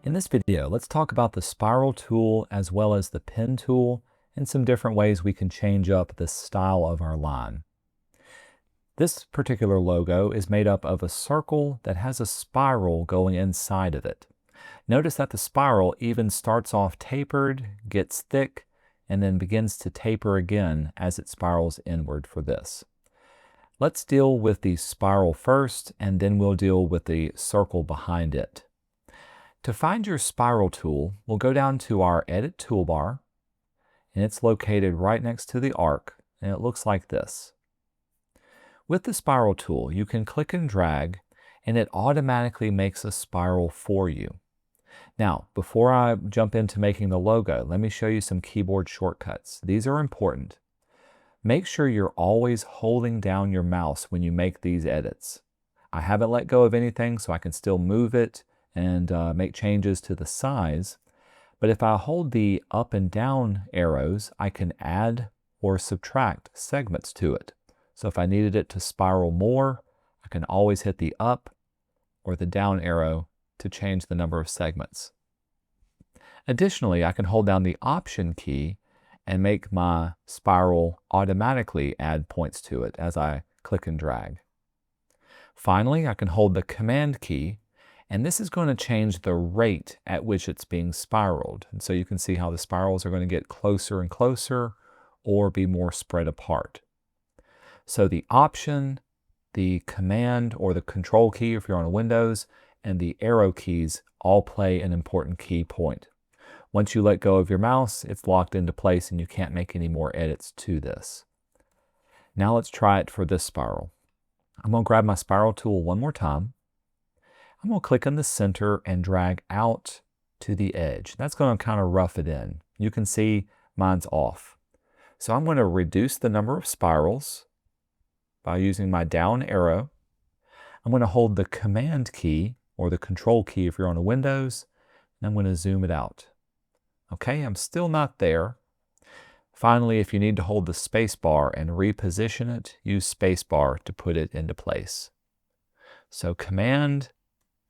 In this video, let's talk about the spiral tool as well as the pen tool and some different ways we can change up the style of our line. This particular logo is made up of a circle that has a spiral going inside of it. Notice that the spiral even starts off tapered, gets thick, and then begins to taper again as it spirals inward for this. Let's deal with the spiral first, and then we'll deal with the circle behind it. To find your spiral tool, we'll go down to our Edit toolbar, and it's located right next to the arc, and it looks like this. With the spiral tool, you can click and drag, and it automatically makes a spiral for you. Now, before I jump into making the logo, let me show you some keyboard shortcuts. These are important. Make sure you're always holding down your mouse when you make these edits. I haven't let go of anything, so I can still move it and make changes to the size. But if I hold the up and down arrows, I can add or subtract segments to it. So if I needed it to spiral more, I can always hit the up or the down arrow to change the number of segments. Additionally, I can hold down the Option key and make my spiral automatically add points to it as I click and drag. Finally, I can hold the Command key, and this is going to change the rate at which it's being spiraled. And so you can see how the spirals are going to get closer and closer or be more spread apart. So the Option, the Command or the Control key if you're on Windows, and the arrow keys all play an important key point. Once you let go of your mouse, it's locked into place and you can't make any more edits to this. Now let's try it for this spiral. I'm going to grab my spiral tool one more time. I'm going to click on the center and drag out to the edge. That's going to kind of rough it in. You can see mine's off. So I'm going to reduce the number of spirals by using my down arrow. I'm going to hold the Command key or the Control key if you're on a Windows, and I'm going to zoom it out. Okay, I'm still not there. Finally, if you need to hold the space bar and reposition it, use space bar to put it into place. So Command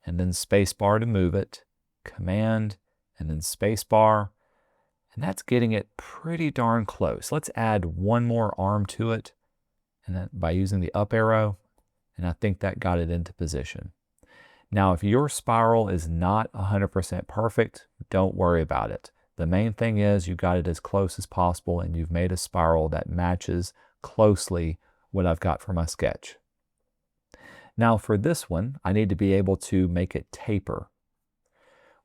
and then space bar to move it, Command and then space bar, and that's getting it pretty darn close. Let's add one more arm to it, and then by using the up arrow, and I think that got it into position. Now, if your spiral is not 100% perfect, don't worry about it. The main thing is you got it as close as possible and you've made a spiral that matches closely what I've got for my sketch. Now for this one, I need to be able to make it taper.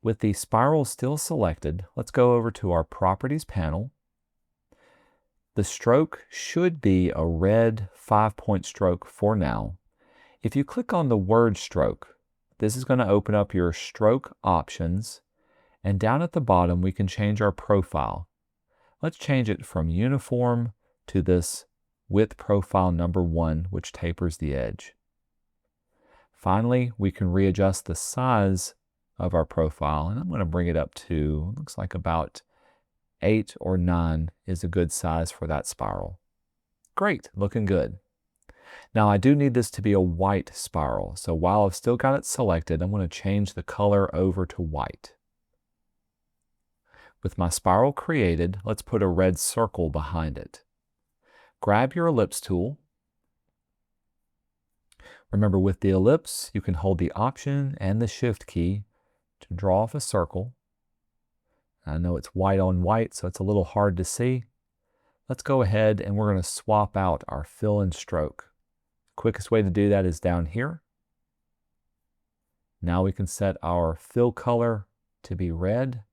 With the spiral still selected, let's go over to our Properties panel. The stroke should be a red 5-point stroke for now. If you click on the word stroke, this is going to open up your stroke options, and down at the bottom we can change our profile. Let's change it from uniform to this width profile number 1, which tapers the edge. Finally, we can readjust the size of our profile, and I'm going to bring it up to, looks like about 8 or 9 is a good size for that spiral. Great, looking good. Now I do need this to be a white spiral, so while I've still got it selected, I'm going to change the color over to white. With my spiral created, let's put a red circle behind it. Grab your ellipse tool. Remember, with the ellipse, you can hold the Option and the Shift key to draw off a circle. I know it's white on white, so it's a little hard to see. Let's go ahead and we're going to swap out our fill and stroke. Quickest way to do that is down here. Now we can set our fill color to be red.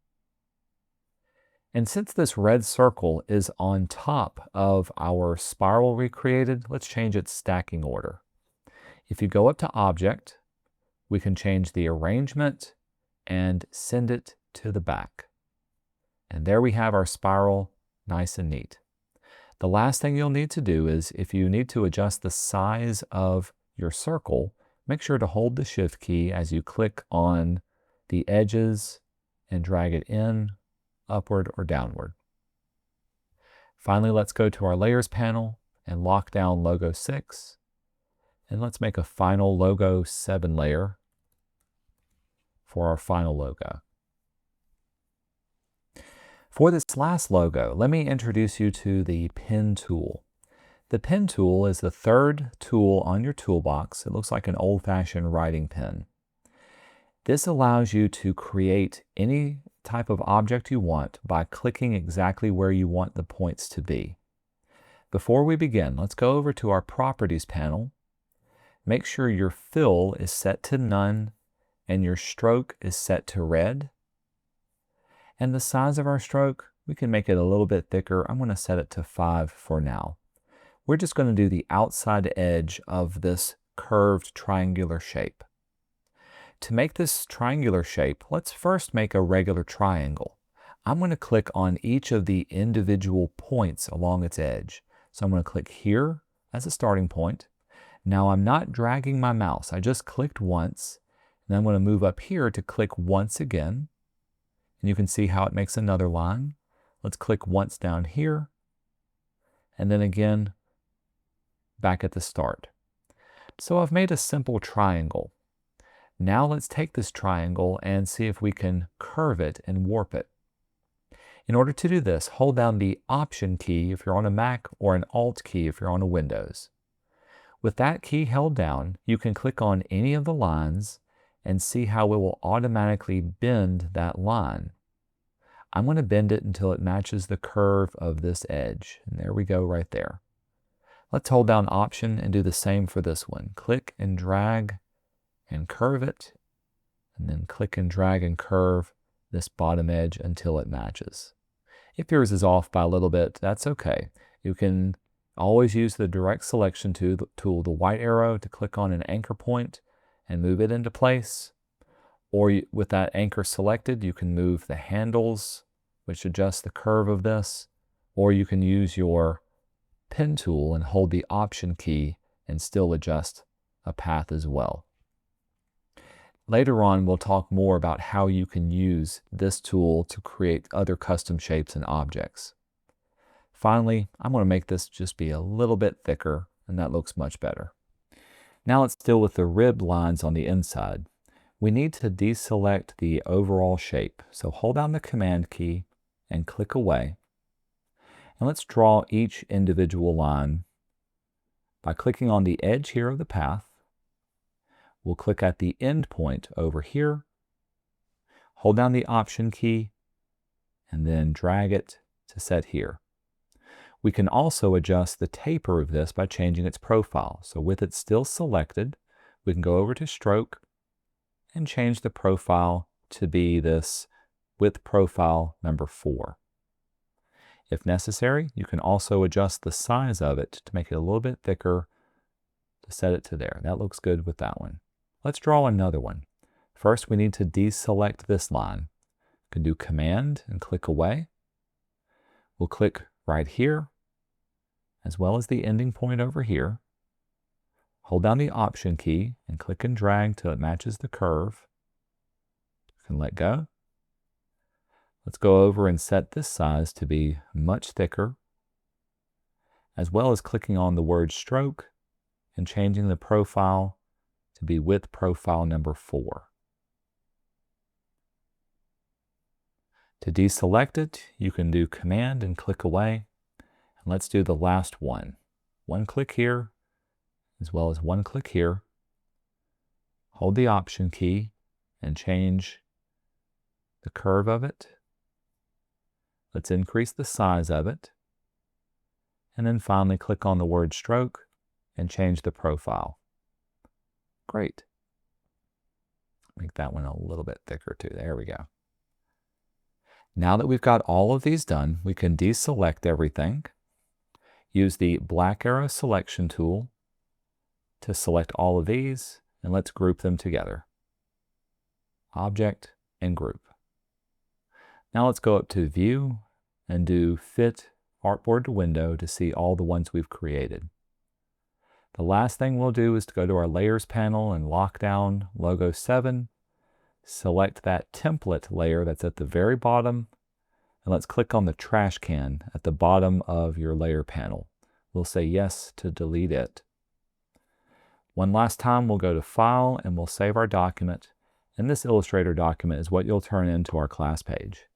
And since this red circle is on top of our spiral we created, let's change its stacking order. If you go up to Object, we can change the arrangement and send it to the back. And there we have our spiral, nice and neat. The last thing you'll need to do is, if you need to adjust the size of your circle, make sure to hold the Shift key as you click on the edges and drag it in, upward or downward. Finally, let's go to our Layers panel and lock down Logo 6. And let's make a final logo 7 layer for our final logo. For this last logo, let me introduce you to the pen tool. The pen tool is the third tool on your toolbox. It looks like an old-fashioned writing pen. This allows you to create any type of object you want by clicking exactly where you want the points to be. Before we begin, let's go over to our Properties panel. Make sure your fill is set to none and your stroke is set to red. And the size of our stroke, we can make it a little bit thicker. I'm going to set it to 5 for now. We're just going to do the outside edge of this curved triangular shape. To make this triangular shape, let's first make a regular triangle. I'm going to click on each of the individual points along its edge. So I'm going to click here as a starting point. Now I'm not dragging my mouse. I just clicked once. And I'm going to move up here to click once again. And you can see how it makes another line. Let's click once down here. And then again, back at the start. So I've made a simple triangle. Now let's take this triangle and see if we can curve it and warp it. In order to do this, hold down the Option key if you're on a Mac or an Alt key if you're on a Windows. With that key held down, you can click on any of the lines and see how it will automatically bend that line. I'm going to bend it until it matches the curve of this edge. And there we go right there. Let's hold down Option and do the same for this one. Click and drag and curve it, and then click and drag and curve this bottom edge until it matches. If yours is off by a little bit, that's okay. You can always use the direct selection tool, the white arrow, to click on an anchor point and move it into place. Or with that anchor selected, you can move the handles, which adjust the curve of this, or you can use your pen tool and hold the Option key and still adjust a path as well. Later on, we'll talk more about how you can use this tool to create other custom shapes and objects. Finally, I'm going to make this just be a little bit thicker, and that looks much better. Now let's deal with the ribbed lines on the inside. We need to deselect the overall shape. So hold down the Command key and click away. And let's draw each individual line by clicking on the edge here of the path. We'll click at the end point over here, hold down the Option key, and then drag it to set here. We can also adjust the taper of this by changing its profile. So with it still selected, we can go over to Stroke and change the profile to be this width profile number 4. If necessary, you can also adjust the size of it to make it a little bit thicker to set it to there. That looks good with that one. Let's draw another one. First, we need to deselect this line. You can do Command and click away. We'll click right here, as well as the ending point over here. Hold down the Option key and click and drag till it matches the curve. You can let go. Let's go over and set this size to be much thicker, as well as clicking on the word Stroke and changing the profile to be width profile number 4. To deselect it, you can do Command and click away. And let's do the last one. One click here, as well as one click here. Hold the Option key and change the curve of it. Let's increase the size of it. And then finally click on the word Stroke and change the profile. Great. Make that one a little bit thicker too. There we go. Now that we've got all of these done, we can deselect everything. Use the black arrow selection tool to select all of these, and let's group them together. Object and Group. Now let's go up to View and do Fit Artboard to Window to see all the ones we've created. The last thing we'll do is to go to our Layers panel and lock down Logo 7. Select that template layer that's at the very bottom, and let's click on the trash can at the bottom of your layer panel. We'll say yes to delete it. One last time, we'll go to File and we'll save our document. And this Illustrator document is what you'll turn into our class page.